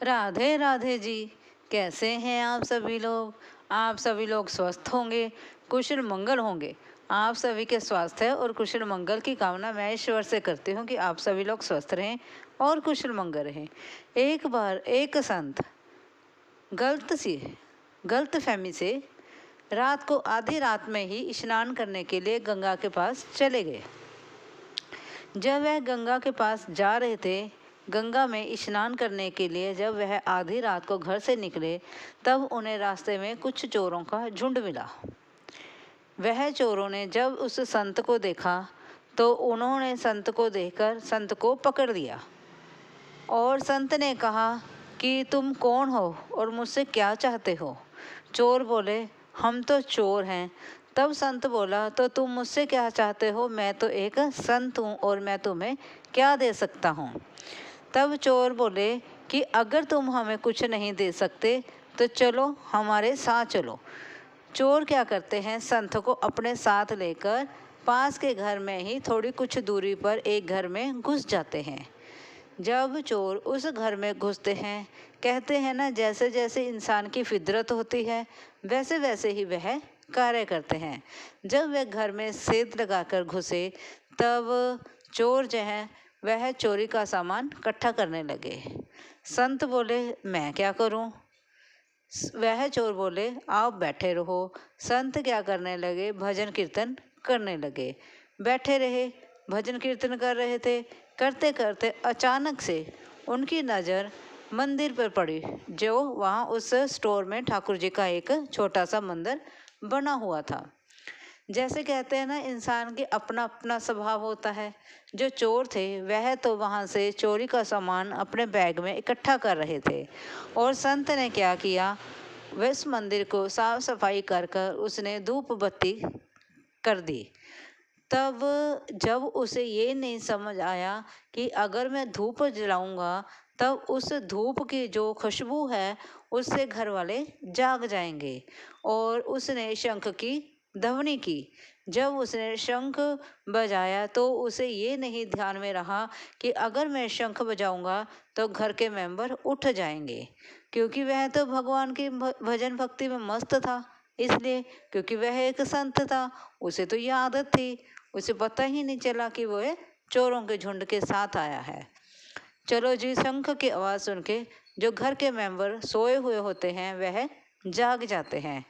राधे राधे जी। कैसे हैं आप सभी लोग? आप सभी लोग स्वस्थ होंगे, कुशल मंगल होंगे। आप सभी के स्वास्थ्य और कुशल मंगल की कामना मैं ईश्वर से करती हूँ कि आप सभी लोग स्वस्थ रहें और कुशल मंगल रहें। एक बार एक संत गलत फहमी से रात को आधी रात में ही स्नान करने के लिए गंगा के पास चले गए। जब वह गंगा के पास जा रहे थे, गंगा में स्नान करने के लिए जब वह आधी रात को घर से निकले, तब उन्हें रास्ते में कुछ चोरों का झुंड मिला। वह चोरों ने जब उस संत को देखा तो उन्होंने संत को देखकर संत को पकड़ लिया और संत ने कहा कि तुम कौन हो और मुझसे क्या चाहते हो? चोर बोले, हम तो चोर हैं। तब संत बोला, तो तुम मुझसे क्या चाहते हो? मैं तो एक संत हूँ और मैं तुम्हें क्या दे सकता हूँ? तब चोर बोले कि अगर तुम हमें कुछ नहीं दे सकते तो चलो, हमारे साथ चलो। चोर क्या करते हैं, संत को अपने साथ लेकर पास के घर में ही थोड़ी कुछ दूरी पर एक घर में घुस जाते हैं। जब चोर उस घर में घुसते हैं, कहते हैं ना, जैसे जैसे इंसान की फितरत होती है वैसे वैसे ही वह कार्य करते हैं। जब वह घर में सेंध लगाकर घुसे, तब चोर जो है वह चोरी का सामान इकट्ठा करने लगे। संत बोले, मैं क्या करूं? वह चोर बोले, आप बैठे रहो। संत क्या करने लगे, भजन कीर्तन करने लगे। बैठे रहे, भजन कीर्तन कर रहे थे। करते करते अचानक से उनकी नज़र मंदिर पर पड़ी, जो वहाँ उस स्टोर में ठाकुर जी का एक छोटा सा मंदिर बना हुआ था। जैसे कहते हैं ना, इंसान की अपना अपना स्वभाव होता है। जो चोर थे वह तो वहाँ से चोरी का सामान अपने बैग में इकट्ठा कर रहे थे और संत ने क्या किया, वह इस मंदिर को साफ सफाई कर कर उसने धूप बत्ती कर दी। तब जब उसे ये नहीं समझ आया कि अगर मैं धूप जलाऊंगा तब उस धूप की जो खुशबू है उससे घर वाले जाग जाएंगे, और उसने शंख की ध्वनि की। जब उसने शंख बजाया तो उसे ये नहीं ध्यान में रहा कि अगर मैं शंख बजाऊंगा तो घर के मेंबर उठ जाएंगे, क्योंकि वह तो भगवान की भजन भक्ति में मस्त था। इसलिए, क्योंकि वह एक संत था, उसे तो ये आदत थी। उसे पता ही नहीं चला कि वह चोरों के झुंड के साथ आया है। चलो जी, शंख की आवाज़ सुन के जो घर के मेंबर सोए हुए होते हैं वह जाग जाते हैं।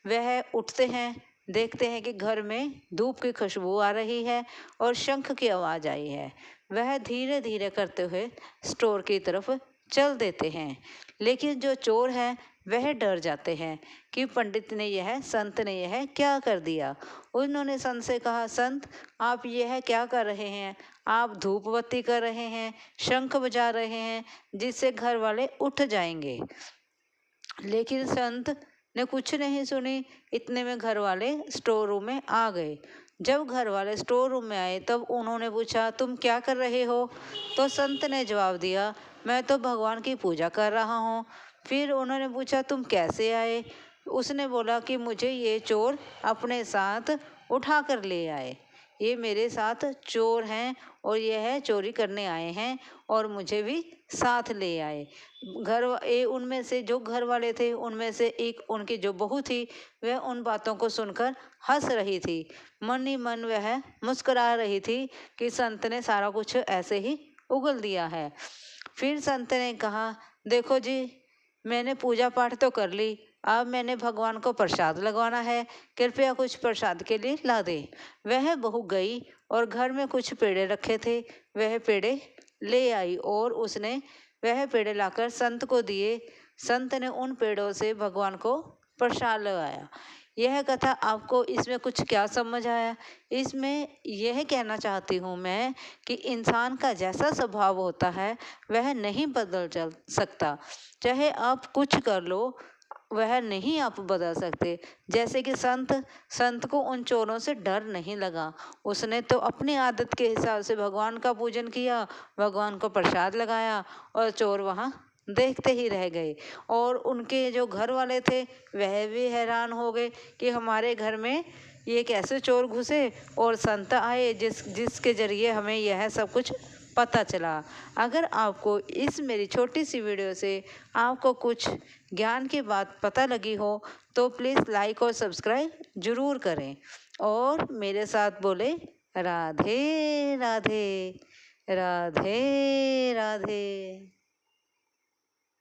वह उठते हैं, देखते हैं कि घर में धूप की खुशबू आ रही है और शंख की आवाज़ आई है। वह धीरे धीरे करते हुए स्टोर की तरफ चल देते हैं, लेकिन जो चोर है वह डर जाते हैं कि पंडित ने यह, संत ने यह क्या कर दिया। उन्होंने संत से कहा, संत आप यह क्या कर रहे हैं? आप धूप बत्ती कर रहे हैं, शंख बजा रहे हैं, जिससे घर वाले उठ जाएंगे। लेकिन संत ने कुछ नहीं सुनी। इतने में घर वाले स्टोर रूम में आ गए। जब घर वाले स्टोर रूम में आए तब उन्होंने पूछा, तुम क्या कर रहे हो? तो संत ने जवाब दिया, मैं तो भगवान की पूजा कर रहा हूँ। फिर उन्होंने पूछा, तुम कैसे आए? उसने बोला कि मुझे ये चोर अपने साथ उठा कर ले आए। ये मेरे साथ चोर हैं और यह चोरी करने आए हैं और मुझे भी साथ ले आए। उनमें से जो घर वाले थे, उनमें से एक उनकी जो बहू थी, वह उन बातों को सुनकर हंस रही थी। मन ही मन वह मुस्कुरा रही थी कि संत ने सारा कुछ ऐसे ही उगल दिया है। फिर संत ने कहा, देखो जी, मैंने पूजा पाठ तो कर ली, अब मैंने भगवान को प्रसाद लगवाना है, कृपया कुछ प्रसाद के लिए ला दे। वह बहू गई और घर में कुछ पेड़े रखे थे, वह पेड़े ले आई और उसने वह पेड़े लाकर संत को दिए। संत ने उन पेड़ों से भगवान को प्रसाद लगाया। यह कथा आपको इसमें कुछ क्या समझ आया? इसमें यह कहना चाहती हूँ मैं कि इंसान का जैसा स्वभाव होता है वह नहीं बदल चल सकता। चाहे आप कुछ कर लो, वह नहीं आप बदल सकते। जैसे कि संत को उन चोरों से डर नहीं लगा। उसने तो अपनी आदत के हिसाब से भगवान का पूजन किया, भगवान को प्रसाद लगाया और चोर वहाँ देखते ही रह गए। और उनके जो घर वाले थे वह भी हैरान हो गए कि हमारे घर में ये कैसे चोर घुसे और संत आए जिसके जरिए हमें यह सब कुछ पता चला। अगर आपको इस मेरी छोटी सी वीडियो से आपको कुछ ज्ञान की बात पता लगी हो तो प्लीज़ लाइक और सब्सक्राइब ज़रूर करें और मेरे साथ बोले राधे राधे, राधे राधे।